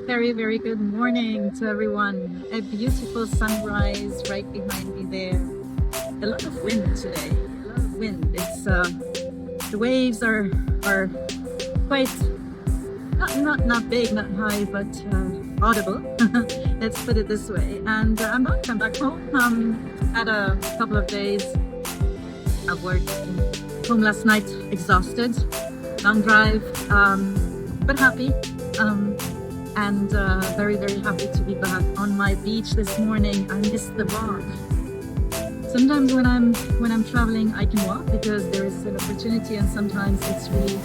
Very, very good morning to everyone. A beautiful sunrise right behind me there. A lot of wind today. A lot of wind. It's the waves are quite not big, not high, but audible. Let's put it this way. And I'm back home. Had a couple of days of work. Home last night, exhausted. Long drive, but happy. And very, very happy to be back on my beach this morning. I missed the walk. Sometimes when I'm traveling, I can walk because there is an opportunity, and sometimes it's really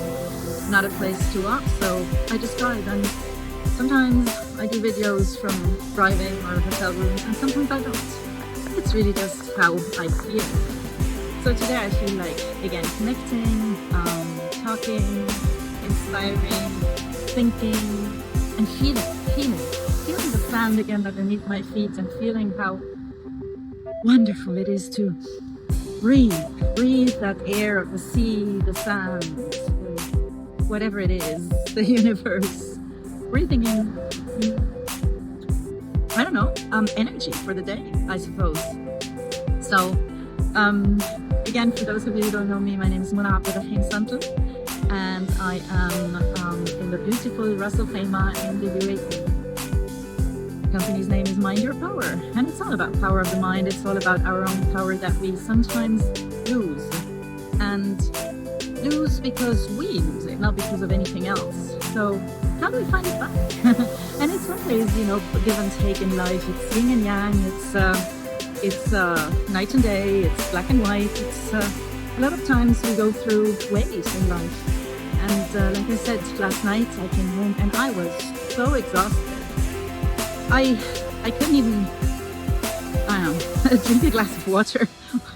not a place to walk, so I just drive. And sometimes I do videos from driving or hotel rooms, and sometimes I don't. It's really just how I feel. So today I feel like, again, connecting, talking, inspiring, thinking, and feeling the sand again underneath my feet, and feeling how wonderful it is to breathe that air of the sea, the sand, whatever it is, the universe. Breathing in, I don't know, energy for the day, I suppose. So, again, for those of you who don't know me, my name is Mona AbdulRahim-Santl, and I am in the beautiful Ras Al-Khaimah in the UAE. The company's name is Mind Your Power, and it's all about power of the mind. It's all about our own power that we sometimes lose, and lose because we lose it, not because of anything else. So how do we find it back? And it's always, you know, give and take in life. It's yin and yang. It's night and day. It's black and white. It's a lot of times we go through waves in life. And like I said, last night I came home and I was so exhausted. I couldn't even, I don't know, drink a glass of water,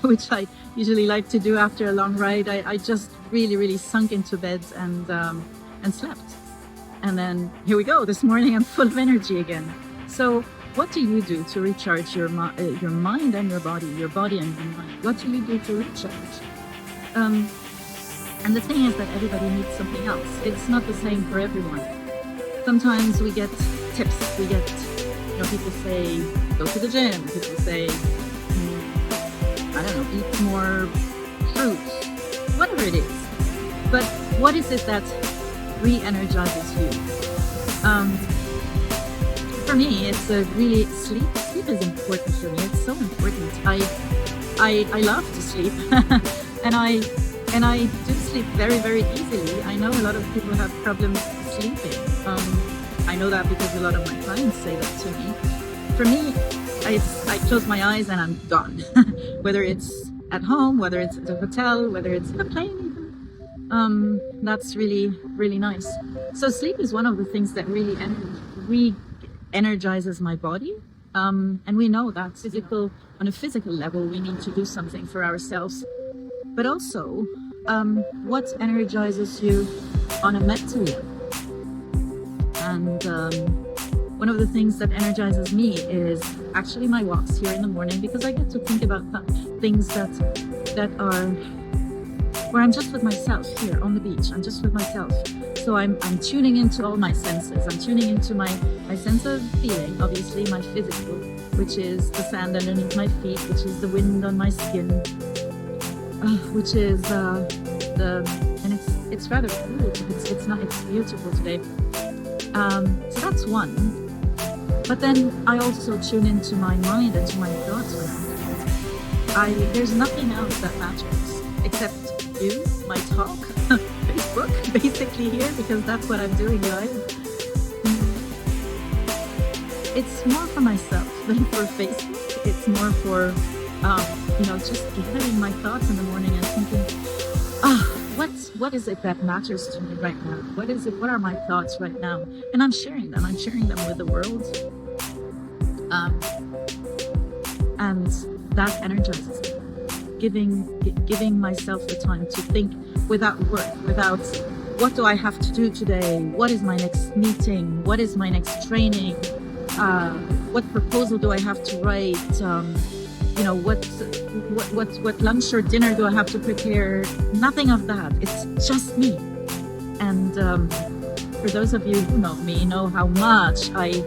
which I usually like to do after a long ride. I just really sunk into bed and slept. And then here we go. This morning I'm full of energy again. So what do you do to recharge your mind and your body and your mind? What do you do to recharge? And the thing is that everybody needs something else. It's not the same for everyone. Sometimes we get tips. We get, you know, people say, go to the gym. People say, I don't know, eat more fruits. Whatever it is. But what is it that re-energizes you? For me, it's really sleep. Sleep is important for me. It's so important. I love to sleep, and I do sleep very easily. I know a lot of people have problems sleeping. I know that because a lot of my clients say that to me. For me, I close my eyes and I'm gone. Whether it's at home, whether it's at a hotel, whether it's in a plane even. That's really nice. So sleep is one of the things that really energizes my body. And we know that on a physical level, we need to do something for ourselves. But also, what energizes you on a mental level? And one of the things that energizes me is actually my walks here in the morning, because I get to think about things that are where I'm just with myself here on the beach. I'm just with myself. So I'm tuning into all my senses. I'm tuning into my sense of feeling, obviously my physical, which is the sand underneath my feet, which is the wind on my skin, which is and it's rather cool. It's beautiful today. So that's one. But then I also tune into my mind and to my thoughts when there's nothing else that matters except you, my talk, Facebook, basically here, because that's what I'm doing live. It's more for myself than for Facebook. It's more for, you know, just gathering my thoughts in the morning and thinking, what is it that matters to me right now? What are my thoughts right now? And I'm sharing them with the world. And that energizes me. Giving myself the time to think without work, without what do I have to do today? What is my next meeting? What is my next training? What proposal do I have to write? You know, what lunch or dinner do I have to prepare? Nothing of that. It's just me. And for for those of you who know me, know how much I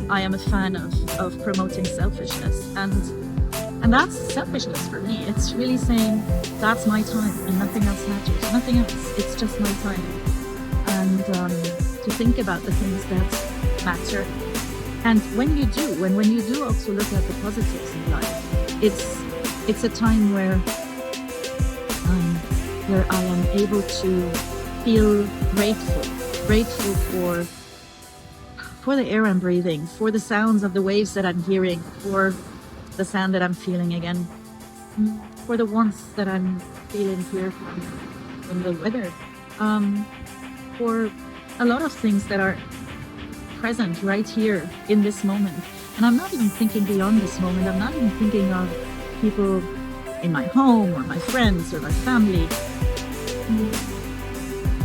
am a fan of promoting selfishness, and that's selfishness for me. It's really saying that's my time and nothing else matters, nothing else. It's just my time, and to think about the things that matter. And when you do also look at the positives in life, it's a time where I am able to feel grateful for the air I'm breathing, for the sounds of the waves that I'm hearing, for the sand that I'm feeling again, for the warmth that I'm feeling here from the weather, for a lot of things that are present right here in this moment. And I'm not even thinking beyond this moment. I'm not even thinking of people in my home or my friends or my family.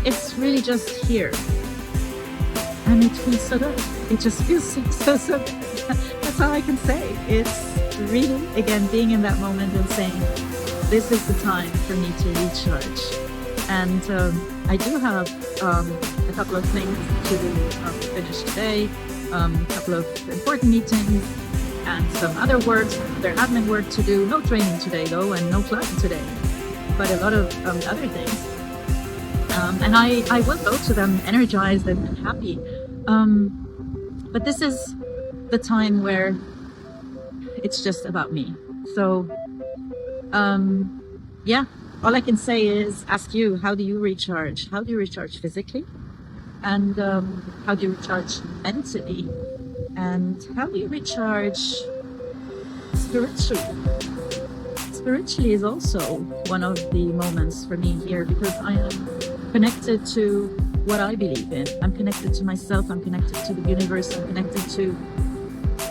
It's really just here, and it feels so good. It just feels so good. That's all I can say. It's really, again, being in that moment and saying, this is the time for me to recharge. And I do have a couple of things to finish today, a couple of important meetings, and some other work, other admin work to do. No training today though, and no client today, but a lot of other things. And I will go to them energized and happy. But this is the time where it's just about me. So, yeah, all I can say is ask you, how do you recharge? How do you recharge physically? And how do you recharge mentally? And how do you recharge spiritually? Spiritually is also one of the moments for me here, because I am connected to what I believe in. I'm connected to myself. I'm connected to the universe. I'm connected to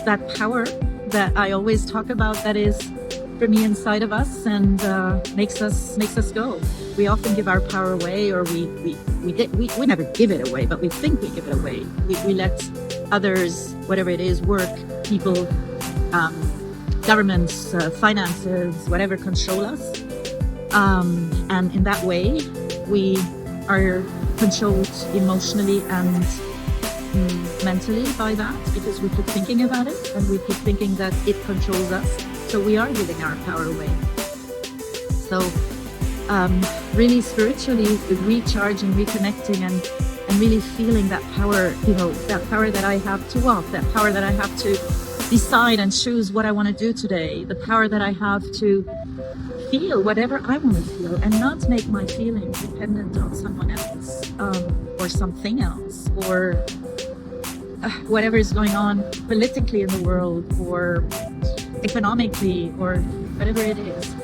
that power that I always talk about, that is for me inside of us, and makes us go. We often give our power away, or we never give it away, but we think we give it away. We let others, whatever it is, work, people, governments, finances, whatever, control us. And in that way, we are controlled emotionally and mentally by that, because we keep thinking about it and we keep thinking that it controls us. So we are giving our power away. So really spiritually recharging, reconnecting, and really feeling that power, that power that I have to walk, that power that I have to decide and choose what I want to do today, the power that I have to feel whatever I want to feel, and not make my feelings dependent on someone else, or something else, or whatever is going on politically in the world, or economically, or whatever it is.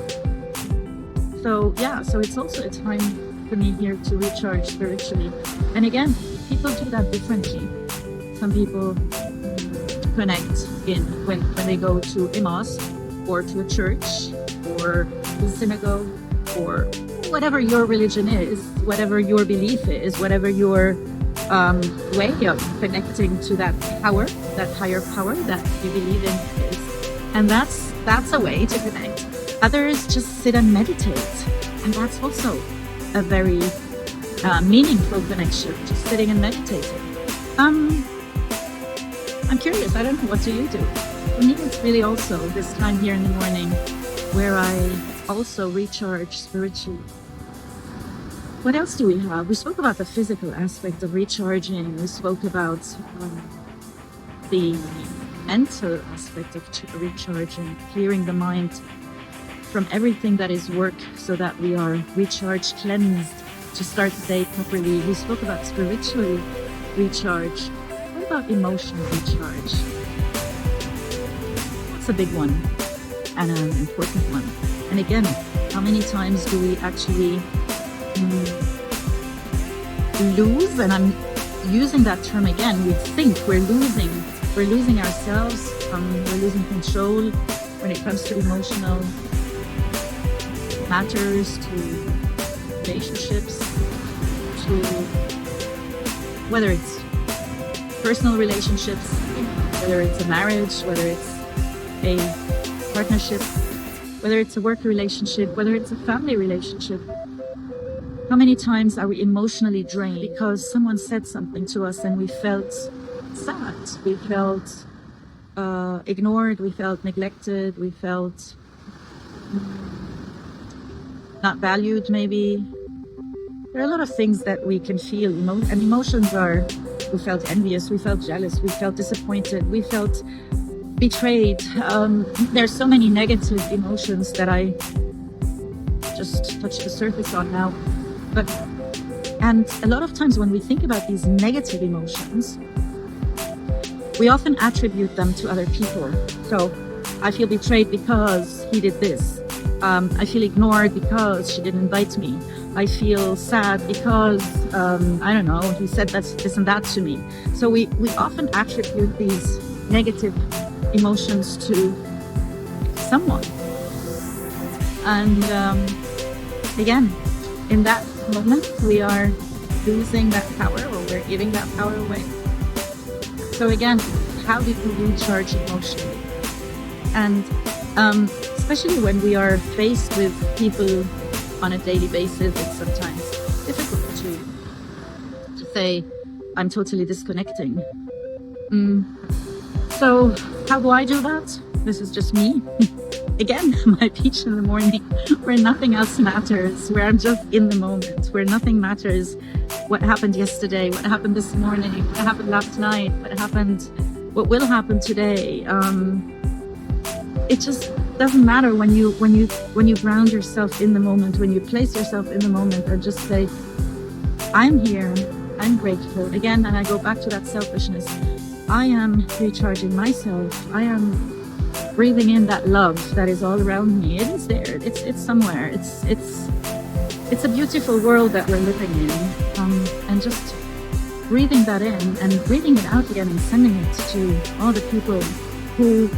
So yeah, so it's also a time for me here to recharge spiritually. And again, people do that differently. Some people connect when they go to a mosque, or to a church, or to a synagogue, or whatever your religion is, whatever your belief is, whatever your way of connecting to that power, that higher power that you believe in is. And that's a way to connect. Others just sit and meditate, and that's also a very meaningful connection, just sitting and meditating. I'm curious, I don't know, what do you do? For me, it's really also this time here in the morning where I also recharge spiritually. What else do we have? We spoke about the physical aspect of recharging. We spoke about the mental aspect of recharging, clearing the mind from everything that is work, so that we are recharged, cleansed, to start the day properly. We spoke about spiritual recharge. What about emotional recharge? That's a big one and an important one. And again, how many times do we actually lose? And I'm using that term again. We think we're losing ourselves, we're losing control when it comes to emotional matters, to relationships, to whether it's personal relationships, whether it's a marriage, whether it's a partnership, whether it's a work relationship, whether it's a family relationship. How many times are we emotionally drained because someone said something to us and we felt sad, we felt ignored, we felt neglected, we felt not valued maybe. There are a lot of things that we can feel, and emotions are, we felt envious, we felt jealous, we felt disappointed, we felt betrayed. There's so many negative emotions that I just touched the surface on now. And a lot of times when we think about these negative emotions, we often attribute them to other people. So I feel betrayed because he did this. I feel ignored because she didn't invite me. I feel sad because, I don't know, he said this and that to me. So we often attribute these negative emotions to someone. And again, in that moment, we are losing that power, or we're giving that power away. So again, how do we recharge emotionally? And especially when we are faced with people on a daily basis, it's sometimes difficult to say, I'm totally disconnecting. So how do I do that? This is just me. Again, my beach in the morning, where nothing else matters, where I'm just in the moment, where nothing matters. What happened yesterday, what happened this morning, what happened last night, what will happen today. It just doesn't matter when you ground yourself in the moment, when you place yourself in the moment and just say, I'm here, I'm grateful. Again, and I go back to that selfishness. I am recharging myself. I am breathing in that love that is all around me. It is there. It's somewhere. It's a beautiful world that we're living in. And just breathing that in and breathing it out again and sending it to all the people who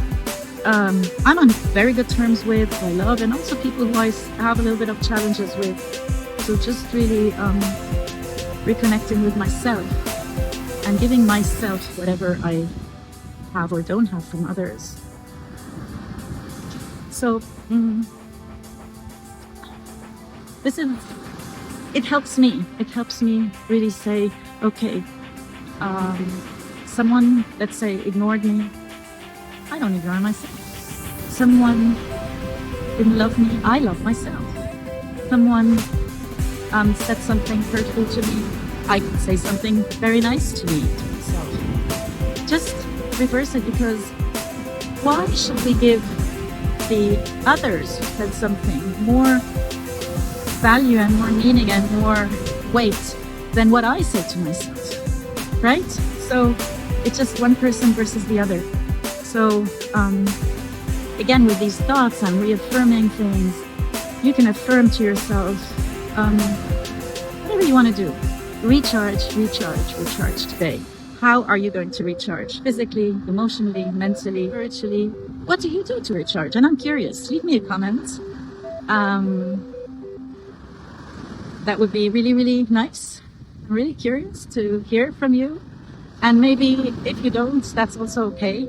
I'm on very good terms with, who I love, and also people who I have a little bit of challenges with. So just really reconnecting with myself and giving myself whatever I have or don't have from others. So it helps me. It helps me really say, okay, someone, let's say, ignored me. I don't ignore myself. Someone didn't love me. I love myself. Someone said something hurtful to me. I can say something very nice to myself. Just reverse it, because why should we give the others who said something more value and more meaning and more weight than what I said to myself, right? So it's just one person versus the other. So again, with these thoughts, I'm reaffirming things. You can affirm to yourself whatever you want to do. Recharge, recharge, recharge today. How are you going to recharge? Physically, emotionally, mentally, spiritually? What do you do to recharge? And I'm curious. Leave me a comment. That would be really, really nice. I'm really curious to hear from you. And maybe if you don't, that's also okay.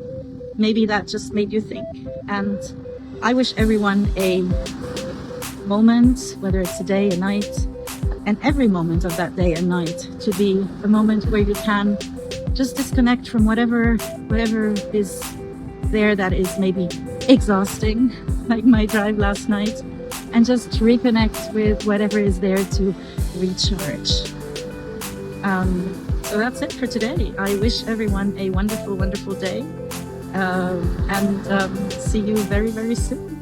Maybe that just made you think. And I wish everyone a moment, whether it's a day, a night, and every moment of that day and night to be a moment where you can just disconnect from whatever is there that is maybe exhausting, like my drive last night, and just reconnect with whatever is there to recharge. So that's it for today. I wish everyone a wonderful, wonderful day, and see you very, very soon.